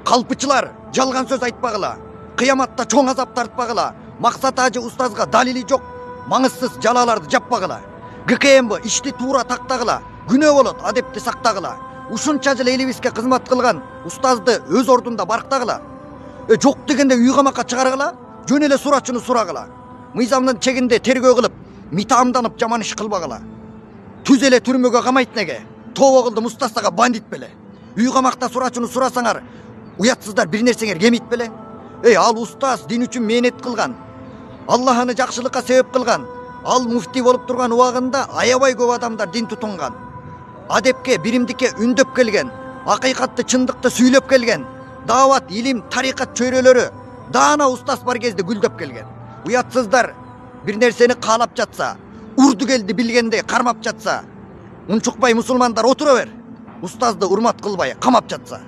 Калпычылар жалган сөз айтпагыла, кыяматта чоң азап тартпагыла, максат ажы устазга далили жок, маңызсыз жалаларды жаппагыла. ГКМБ ишти туура тактагыла, күнөө болот адепти сактагыла. Ушунча жыл элибизге кызмат кылган устазды өз ордунда барктагыла. Жок дегенде үй камакка чыгаргыла, жөн эле сурачыны сурагыла. Мыйзамдын чегинде тергөө кылып, митамданып жаман иш кылбагыла. Түз эле түрмөгө камайт неге? Тобо кылдым устазга бандит беле. Үй камакта сурачыны сурасаңар, уятсыздар бир нерсеңер кемейт беле? Ал устаз дин үчүн мээнет кылган. Аллахны жакшылыкка себеп кылган. Ал муфти болуп турган убагында аябай көп адамдар дин тутунган. Адепке, биримдикке үндөп келген, акыйкатты, чындыкты сүйлөп келген. Дават, илим, тарикат чөйрөлөрү даана устаз бар кезде гүлдөп келген. Уятсыздар бир нерсени каалап жатса, урду келди билгенде кармап жатса, унчукпай мусулмандар отура бер. Устазды урмат кылбай камап жатса.